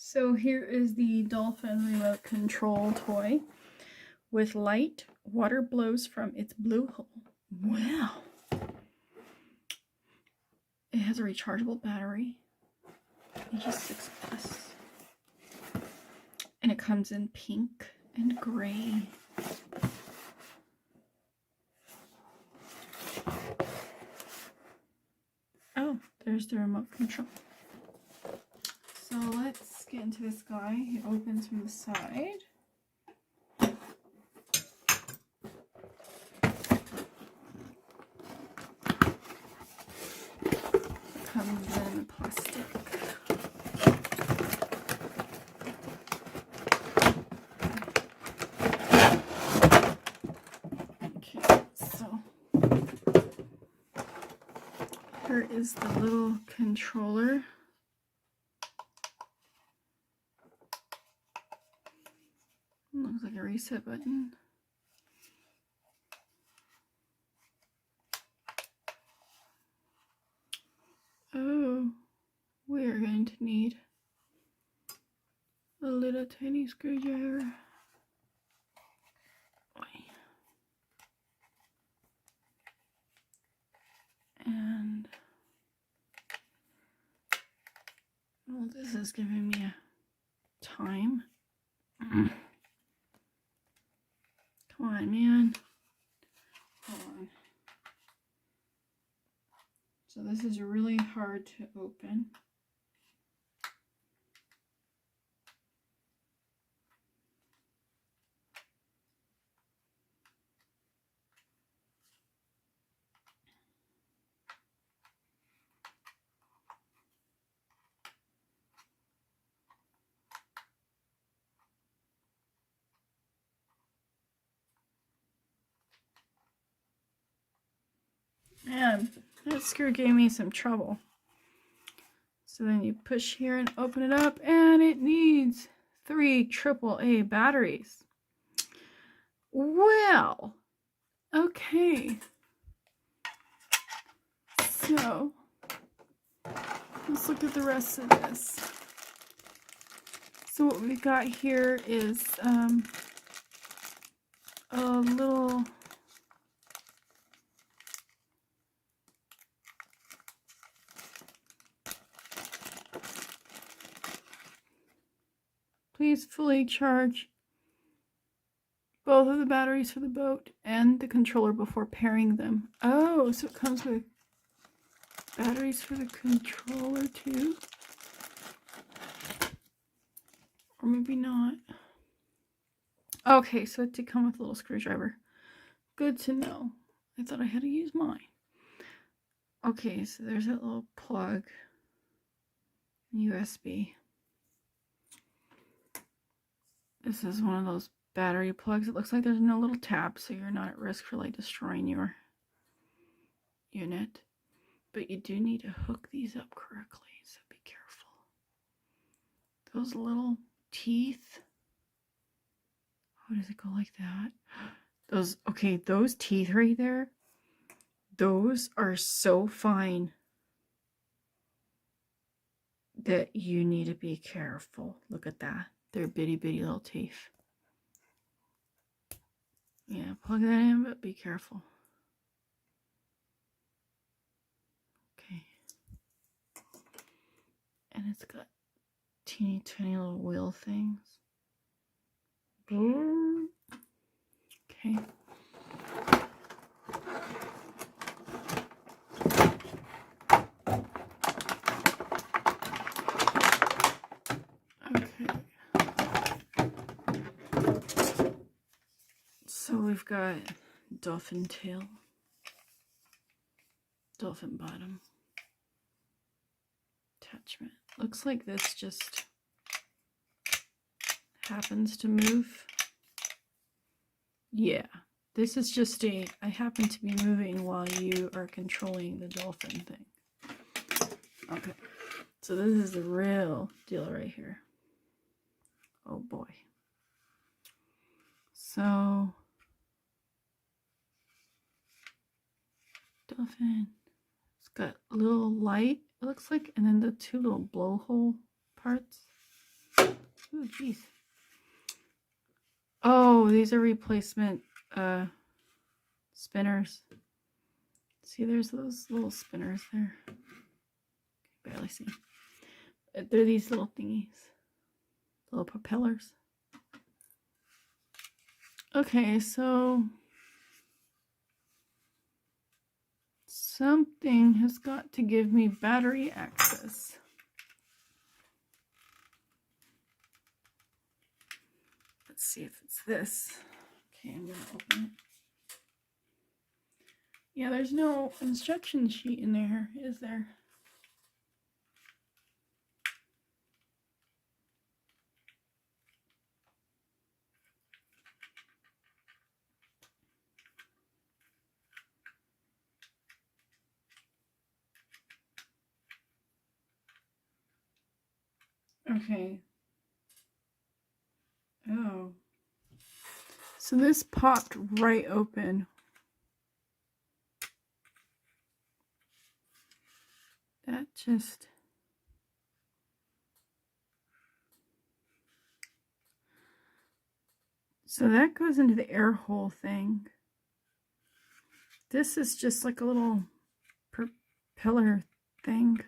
So here is the Dolphin remote control toy with light. Water blows from its blue hole. Wow. It has a rechargeable battery. H6 Plus. And it comes in pink and gray. Oh, there's the remote control. So let's get into this guy. It opens from the side. It comes in plastic. Okay, so here is the little controller. Looks like a reset button. Oh, we are going to need a little tiny screwdriver. And well, this is giving me a time. Come on, man. Hold on. So this is really hard to open. Man, that screw gave me some trouble. So then you push here and open it up, and it needs 3 AAA batteries. Well, okay. So let's look at the rest of this. So what we've got here is a little please fully charge both of the batteries for the boat and the controller before pairing them. Oh, so it comes with batteries for the controller too? Or maybe not. Okay, so it did come with a little screwdriver. Good to know. I thought I had to use mine. Okay, so there's that little plug. USB. This is one of those battery plugs. It looks like there's no little tab, so you're not at risk for like destroying your unit. But you do need to hook these up correctly, so be careful. Those little teeth. How does it go like that? Those teeth right there, those are so fine that you need to be careful. Look at that. They're bitty little teeth. Yeah, plug that in, but be careful. Okay. And it's got teeny tiny little wheel things. Okay. So we've got dolphin tail, dolphin bottom, attachment. Looks like this just happens to move. Yeah, this is just I happen to be moving while you are controlling the dolphin thing. Okay, so this is the real deal right here. Oh boy. So dolphin, it's got a little light, it looks like, and then the 2 little blowhole parts. Ooh, geez. Oh, these are replacement spinners. See, there's those little spinners there. Barely see. They're these little thingies. Little propellers. Okay, so something has got to give me battery access. Let's see if it's this. Okay, I'm gonna open it. Yeah, there's no instruction sheet in there, is there? Okay. Oh. So this popped right open. That just... So that goes into the air hole thing. This is just like a little propeller thing.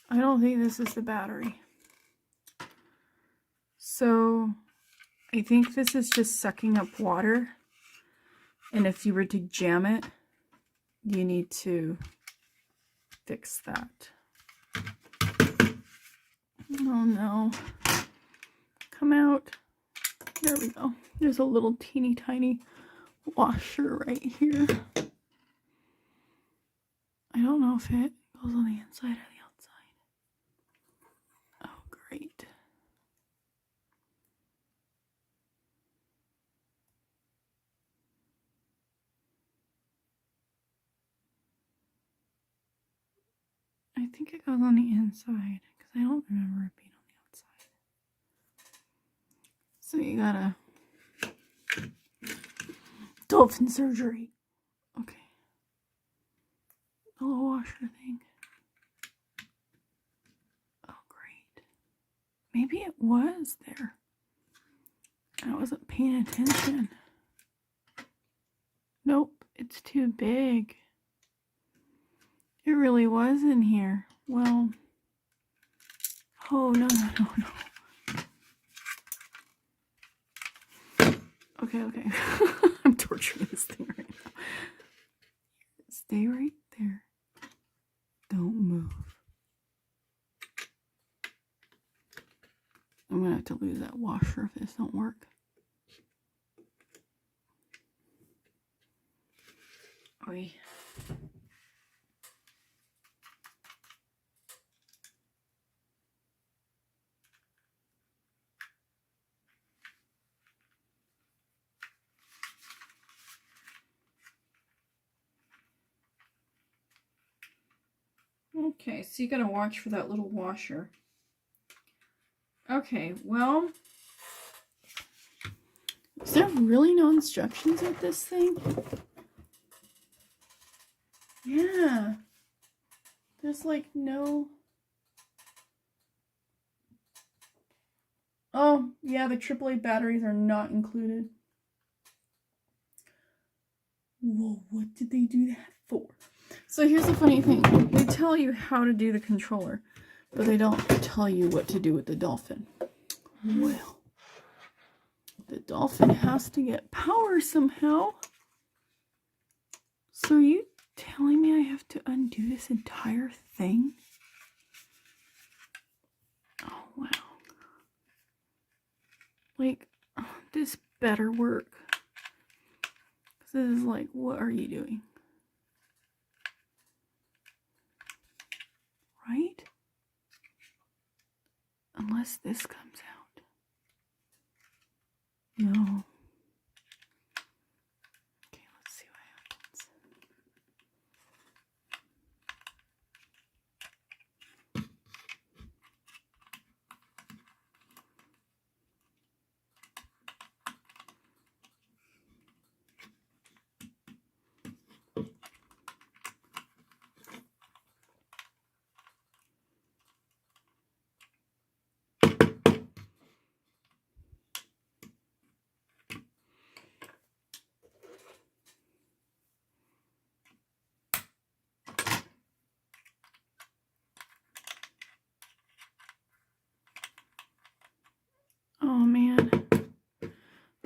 I don't think this is the battery. So I think this is just sucking up water. And if you were to jam it, you need to fix that. Oh no. Come out. There we go. There's a little teeny tiny washer right here. I don't know if it goes on the inside or the outside. Oh, great. I think it goes on the inside because I don't remember it being on the outside. So you gotta Dolphin surgery. Okay. The little washer thing. Oh, great. Maybe it was there. I wasn't paying attention. Nope, it's too big. It really was in here. Well, oh, no. Okay. I'm torturing this thing right now. Stay right there. Don't move. I'm gonna have to lose that washer if this don't work. Oi. Okay, so you gotta watch for that little washer. Okay, well, is there really no instructions with this thing? Yeah. There's like no... Oh, yeah, the AAA batteries are not included. Whoa, what did they do that for? So here's the funny thing. They tell you how to do the controller, but they don't tell you what to do with the Dolphin. Well, the Dolphin has to get power somehow. So are you telling me I have to undo this entire thing? Oh, wow. Like, this better work. This is like, what are you doing? Right? Unless this comes out. No. Okay, let's see what happens.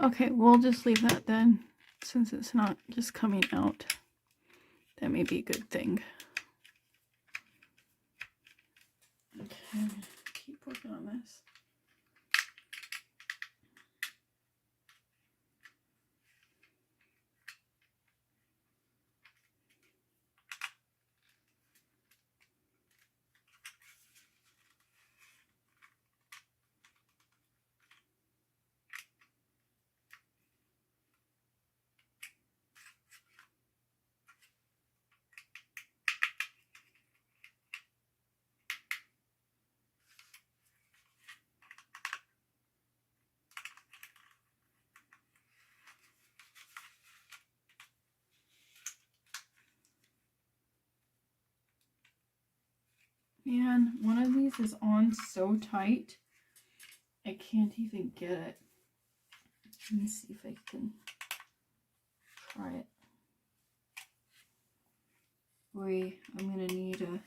Okay, we'll just leave that then, since it's not just coming out. That may be a good thing. Okay, I'm gonna keep working on this. Man, one of these is on so tight, I can't even get it. Let me see if I can try it. Boy, I'm gonna need a...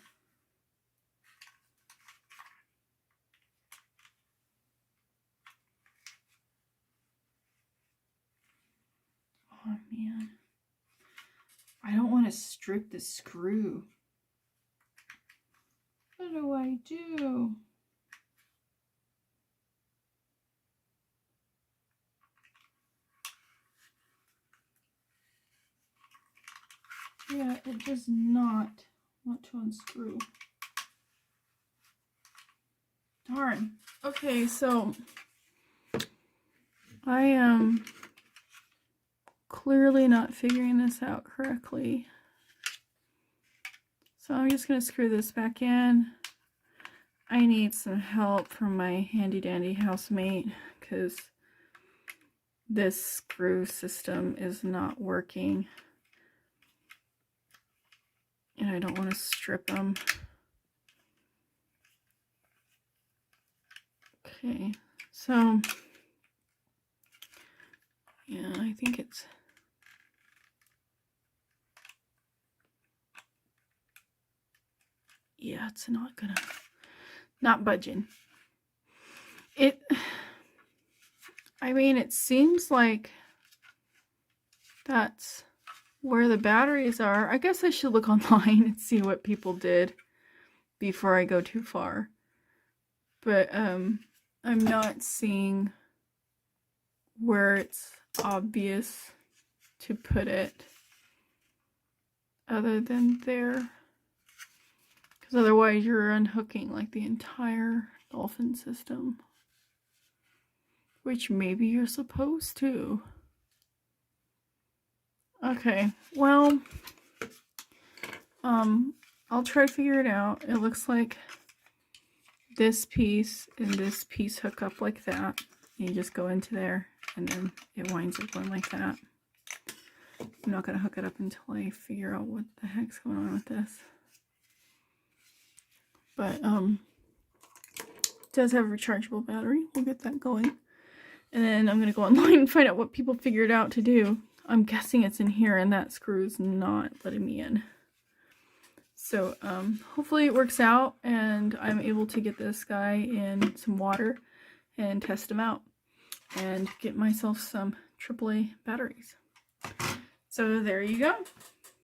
Oh man. I don't want to strip the screw. What do I do? Yeah, it does not want to unscrew. Darn. Okay, so I am clearly not figuring this out correctly. So I'm just going to screw this back in. I need some help from my handy dandy housemate because this screw system is not working. And I don't want to strip them. Okay, so yeah, I think it's... Yeah, it's not budging. I mean, it seems like that's where the batteries are. I guess I should look online and see what people did before I go too far. But I'm not seeing where it's obvious to put it other than there. Because otherwise you're unhooking like the entire Dolphin system. Which maybe you're supposed to. Okay, well, I'll try to figure it out. It looks like this piece and this piece hook up like that. You just go into there and then it winds up going like that. I'm not going to hook it up until I figure out what the heck's going on with this. But it does have a rechargeable battery. We'll get that going. And then I'm going to go online and find out what people figured out to do. I'm guessing it's in here and that screw's not letting me in. So hopefully it works out and I'm able to get this guy in some water and test him out and get myself some AAA batteries. So there you go.